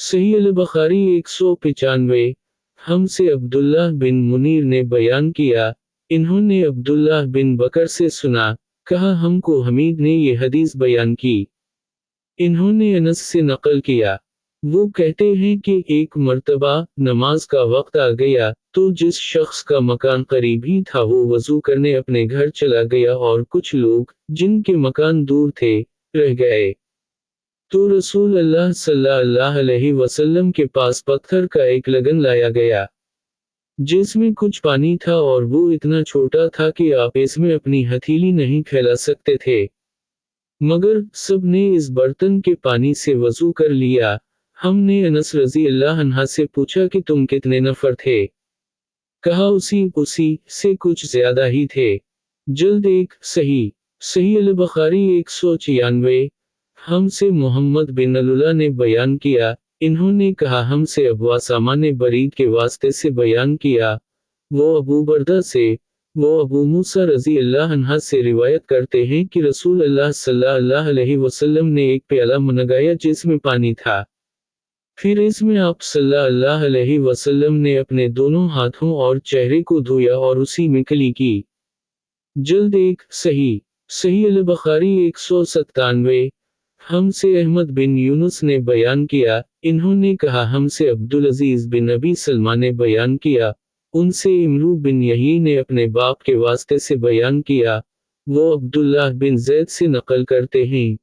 सही अल-बुखारी 195। हमसे अब्दुल्लाह बिन मुनीर ने बयान किया, इन्होंने अब्दुल्लाह बिन बकर से सुना, कहा हमको हमीद ने ये हदीस बयान की। इन्होंने अनस से नकल किया। वो कहते हैं कि एक मर्तबा नमाज का वक्त आ गया, तो जिस शख्स का मकान करीब ही था वो वजू करने अपने घर चला गया और कुछ लोग, जिनके मकान दूर थे, रह गए। तो रसूल अल्लाह सल्लल्लाहु अलैहि वसल्लम के पास पत्थर का एक लगन लाया गया, जिसमें कुछ पानी था और वो इतना छोटा था कि आप इसमें अपनी हथेली नहीं फैला सकते थे। मगर सब ने इस बर्तन के पानी से वजू कर लिया। हमने अनस रज़ी अल्लाह अन्हा से पूछा कि तुम कितने नफर थे? कहा उसी से कुछ ज्यादा ही थे। जल्द एक सही सही अल-बुखारी 196। हमसे मोहम्मद बिन अल्लाह ने बयान किया, इन्होंने कहा हमसे अबू असामा ने बरीद के वास्ते से बयान किया, वो अबू बरदा से, वो अबू मूसा रज़ी अल्लाह अन्हा से रिवायत करते हैं कि रसूल अल्लाह सल्लल्लाहु अलैहि वसल्लम ने एक प्याला मंगाया जिसमें पानी था। फिर इसमें आप सल्लल्लाहु अलैहि वसल्लम ने अपने दोनों हाथों और चेहरे को धोया और उसी में कली की। जल्द एक सही सही अल-बुखारी 197। हमसे अहमद बिन यूनुस ने बयान किया, इन्होंने कहा हमसे अब्दुल अजीज बिन अबी सलमा ने बयान किया, उनसे इमरू बिन यही ने अपने बाप के वास्ते से बयान किया, वो अब्दुल्लाह बिन जैद से नकल करते हैं।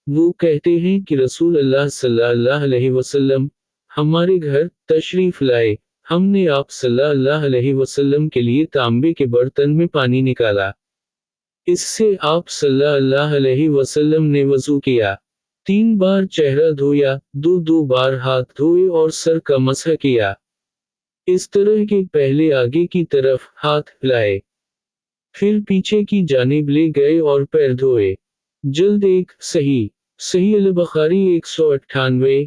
वो कहते हैं कि रसूल अल्लाह सल्लल्लाहु अलैहि वसल्लम हमारे घर तशरीफ लाए, हमने आप सल्लल्लाहु अलैहि वसल्लम के लिए तांबे के बर्तन में पानी निकाला। इससे आप सल्लल्लाहु अलैहि वसल्लम ने वज़ू किया। 3 बार चेहरा धोया, 2 बार हाथ धोए और सर का मसह किया। इस तरह के पहले आगे की तरफ हाथ लाए, फिर पीछे की जानिब ले गए और पैर धोए। जल्द एक सही सही अल-बुखारी 198।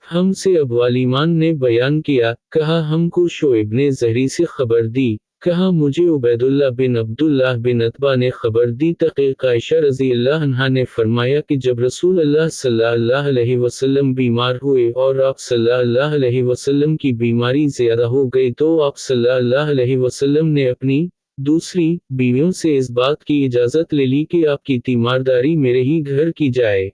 हमसे अबवालीमान ने बयान किया, कहा हमको शोएब ने ज़हरी से खबर दी, कहा मुझे उबैदुल्लाह बिन अब्दुल्लाह बिन अतबा ने खबर दी। तक़ीक़ आयशा रज़ी अल्लाह अन्हा ने फरमाया कि जब रसूल अल्लाह सल्लल्लाहु अलैहि वसल्लम बीमार हुए और आप सल्लल्लाहु अलैहि वसल्लम की बीमारी ज़्यादा हो गई तो आप सल्लल्लाहु अलैहि वसल्लम ने अपनी दूसरी बीवियों से इस बात की इजाज़त ले ली कि आपकी तीमारदारी मेरे ही घर की जाए।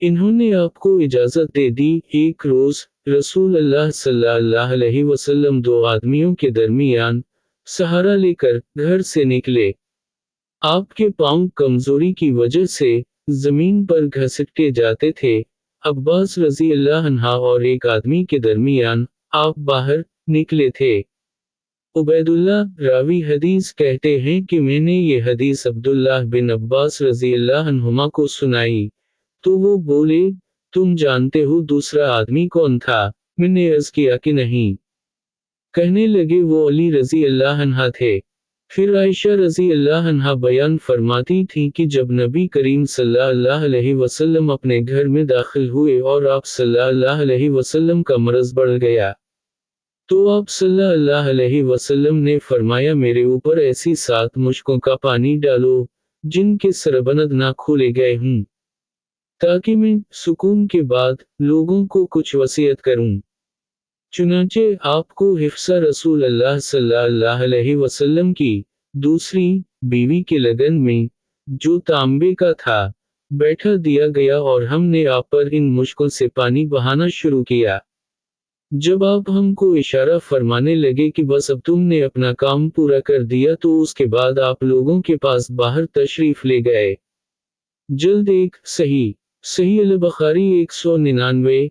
इन्होंने आपको इजाज़त दे दी। एक रोज़ रसूल अल्लाह सल्लल्लाहु अलैहि वसल्लम 2 आदमियों के दरमियान सहारा लेकर घर से निकले। आपके पाँव कमज़ोरी की वजह से ज़मीन पर घसीटे जाते थे। अब्बास रज़ी अल्लाह अन्हा और एक आदमी के दरमियान आप बाहर निकले थे। उबैदुल्लाह रावी हदीस कहते हैं कि मैंने ये हदीस अब्दुल्लाह बिन अब्बास रज़ी अल्लाह अन्हुमा को सुनाई, तो वो बोले, तुम जानते हो दूसरा आदमी कौन था? मैंने अर्ज़ किया कि नहीं। कहने लगे वो अली रज़ी अल्लाह अन्हा थे। फिर आयशा रज़ी अल्लाह अन्हा बयान फरमाती थी कि जब नबी करीम सल्लल्लाहु अलैहि वसल्लम अपने घर में दाखिल हुए और आप सल्लल्लाहु अलैहि वसल्लम का मर्ज़ बढ़ गया, तो आप सल्लल्लाहु अलैहि वसल्लम ने फरमाया मेरे ऊपर ऐसी 7 मुश्कों का पानी डालो, जिनके सरबंद ना खोले गए हों, ताकि मैं सुकून के बाद लोगों को कुछ वसीयत करूं। चुनांचे आपको हिफ्सा रसूल अल्लाह सल्लल्लाहु अलैहि वसल्लम की दूसरी बीवी के लगन में, जो तांबे का था, बैठा दिया गया और हमने आप पर इन मुश्कों से पानी बहाना शुरू किया। जब आप हमको इशारा फरमाने लगे कि बस अब तुमने अपना काम पूरा कर दिया तो उसके बाद आप लोगों के पास बाहर तशरीफ ले गए। जल्द एक सही सही अल-बुखारी 199।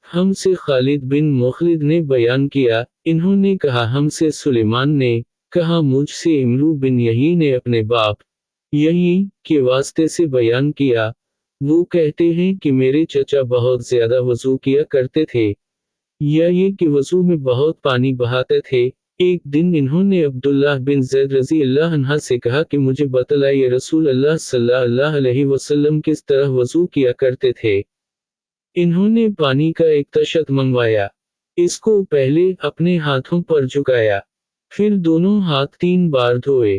हमसे खालिद बिन मुखलिद ने बयान किया, इन्होंने कहा हमसे सुलेमान ने कहा मुझसे इमरू बिन यही ने अपने बाप यही के वास्ते से बयान किया। वो कहते हैं कि मेरे चचा बहुत ज्यादा वजू किया करते थे, या ये कि वज़ू में बहुत पानी बहाते थे। एक दिन इन्होंने अब्दुल्लाह बिन ज़ैद रज़ी अल्लाह अन्हा से कहा कि मुझे बतलाइए रसूल अल्लाह सल्लल्लाहु अलैहि वसल्लम किस तरह वज़ू किया करते थे। इन्होंने पानी का एक तशत मंगवाया, इसको पहले अपने हाथों पर झुकाया, फिर दोनों हाथ 3 बार धोए,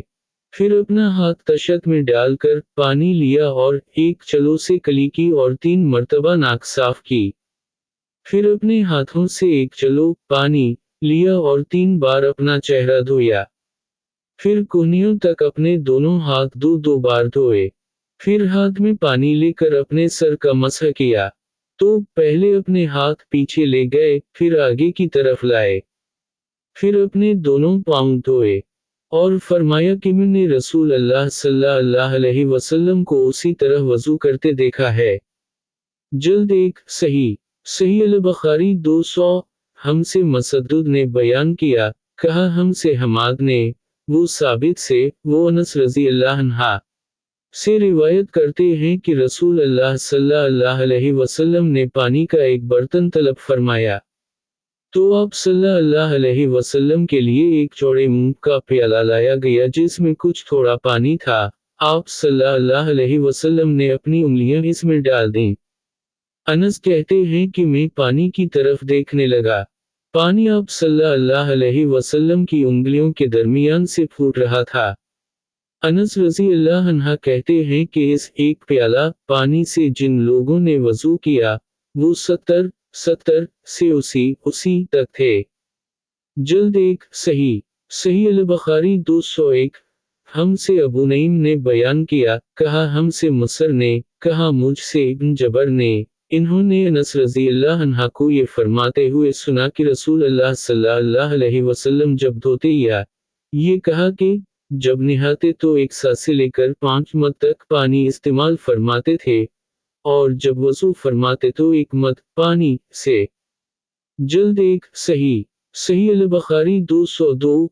फिर अपना हाथ तशत में डालकर पानी लिया और एक चलो से कली की और 3 मर्तबा नाक साफ की। फिर अपने हाथों से एक चलो पानी लिया और 3 बार अपना चेहरा धोया। फिर कोहनियों तक अपने दोनों हाथ दो दो बार धोए। फिर हाथ में पानी लेकर अपने सर का मसह किया। तो पहले अपने हाथ पीछे ले गए, फिर आगे की तरफ लाए। फिर अपने दोनों पांव धोए। और फरमाया कि मैंने रसूल अल्लाह सल्लल्लाहु अलैहि वसल्लम को उसी तरह वजू करते देखा है। जल्द एक सही सही अल बुखारी 200। हमसे मसद्दुद ने बयान किया, कहा हमसे हमाद ने, वो साबित से, वो अनस रज़ी अल्लाह अन्हा से रिवायत करते हैं कि रसूल अल्लाह सल्लल्लाहु अलैहि वसल्लम ने पानी का एक बर्तन तलब फरमाया। तो आप सल्लल्लाहु अलैहि वसल्लम के लिए एक चौड़े मुंह का प्याला लाया गया जिसमें कुछ थोड़ा पानी था। आप सल्लल्लाहु अलैहि वसल्लम ने अपनी उंगलियां इसमें डाल दीं। अनस कहते हैं कि मैं पानी की तरफ देखने लगा। पानी आप सल्लल्लाहु अलैहि वसल्लम की उंगलियों के दरमियान से फूट रहा था। अनस रज़ी अल्लाह अन्हा कहते हैं कि इस एक प्याला पानी से जिन लोगों ने वज़ू किया, वो 70 से उसी तक थे। जल्द एक सही सही अल बुखारी 201। हमसे अबू नईम ने बयान किया, कहा हमसे मुसर ने, कहा मुझसे इब्न जबर ने, इन्होंने अनस रज़ी अल्लाह अन्हा को ये फरमाते हुए सुना कि रसूल अल्लाह सल्लल्लाहु अलैहि वसल्लम जब धोते या ये कहा कि जब नहाते तो एक सा से लेकर 5 मद तक पानी इस्तेमाल फरमाते थे, और जब वज़ू फरमाते तो 1 मद पानी से। जल्द एक सही सही अल बुखारी 202।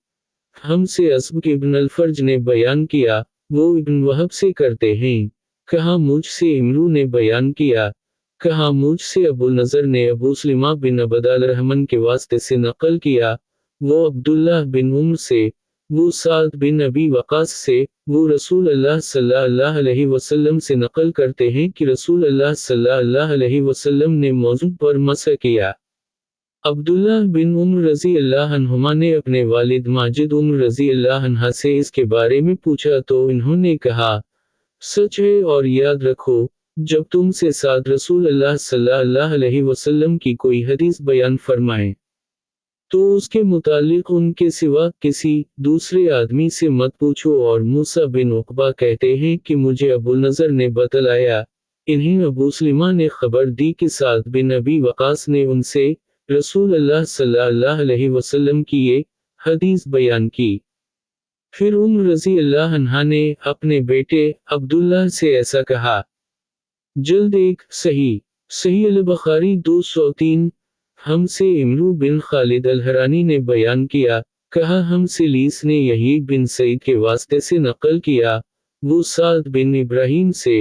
हमसे अस्ब इब्न अल-फर्ज ने बयान किया, वो इब्न वहब से करते हैं, कहा मुझसे इमरू ने बयान किया, कहा मुझसे अबू नज़र ने अबू सलिमा बिन अबदाल रहमन के वास्ते से नकल किया, वो अब्दुल्लाह बिन उम्र से, वो साद बिन अबी वकास से, वो रसूल अल्लाह सल्लल्लाहु अलैहि वसल्लम से नकल करते हैं कि रसूल अल्लाह सल्लल्लाहु अलैहि वसल्लम ने मौजू पर मसह किया। अब्दुल्लाह बिन उम्र रज़ी अल्लाह अन्हुमा ने अपने वालिद माजिद उम्र रज़ी अल्लाह अन्हा से इसके बारे में पूछा तो इन्होंने कहा, सच है और याद रखो, जब तुमसे साथ रसूल अल्लाह सल्लल्लाहु अलैहि वसल्लम की कोई हदीस बयान फरमाएं, तो उसके मुतालिक उनके सिवा किसी दूसरे आदमी से मत पूछो। और मूसा बिन उक़बा कहते हैं कि मुझे अबू नज़र ने बतलाया, इन्हें अबू सलिमा ने खबर दी कि साद बिन अबी वकास ने उनसे रसूल अल्लाह सल्लल्लाहु अलैहि वसल्लम की ये हदीस बयान की। फिर उम्र रज़ी अल्लाह अन्हा ने अपने बेटे अब्दुल्लाह से ऐसा कहा। जल्द एक सही सही अल बुखारी 203। हमसे इमरू बिन खालिद अल-हरानी ने बयान किया, कहा हमसे लीस ने यही बिन सईद के वास्ते से नकल किया, वो साद बिन इब्राहीम से,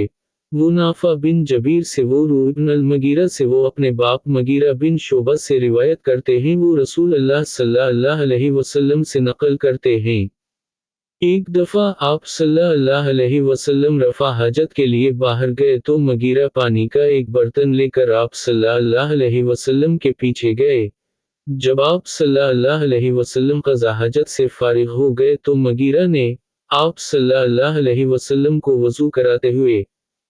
वो नाफा बिन जबीर से, वो रू इब्न अल-मगीरा से, वो अपने बाप मगीरा बिन शोबा से रिवायत करते हैं, वो रसूल अल्लाह सल्लल्लाहु अलैहि वसल्लम से नकल करते हैं। एक दफ़ा आप सल्लल्लाहु अलैहि वसल्लम रफ़ा हाजत के लिए बाहर गए तो मगीरा पानी का एक बर्तन लेकर आप सल्लल्लाहु अलैहि वसल्लम के पीछे गए। जब आप सल्लल्लाहु अलैहि वसल्लम क़ज़ा हाजत से फ़ारिग़ हो गए तो मगीरा ने आप सल्लल्लाहु अलैहि वसल्लम को वज़ू कराते हुए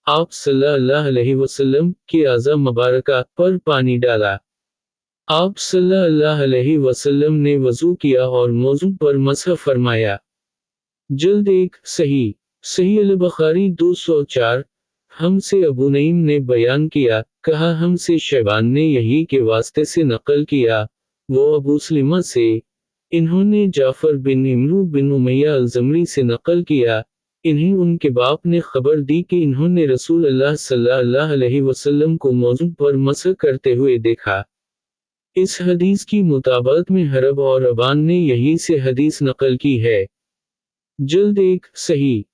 आप सल्लल्लाहु अलैहि वसल्लम के आज़ा मुबारका पर पानी डाला। आप सल्लल्लाहु अलैहि वसल्लम ने वज़ू किया और मौज़ू पर मसह फरमाया। जल्द एक सही सही अल बुखारी 204। हमसे अबू नईम ने बयान किया, कहा हमसे शैबान ने यही के वास्ते से नकल किया, वो अबू सलिमा से, इन्होंने जाफर बिन इमरू बिन उमैया अल-ज़मरी से नकल किया, इन्हें उनके बाप ने खबर दी कि इन्होंने रसूल अल्लाह सल्लल्लाहु अलैहि वसल्लम को मौजू पर मसह करते हुए देखा। इस हदीस की मुताबत में हरब और अबान ने यही से हदीस नकल की है। जल्द एक सही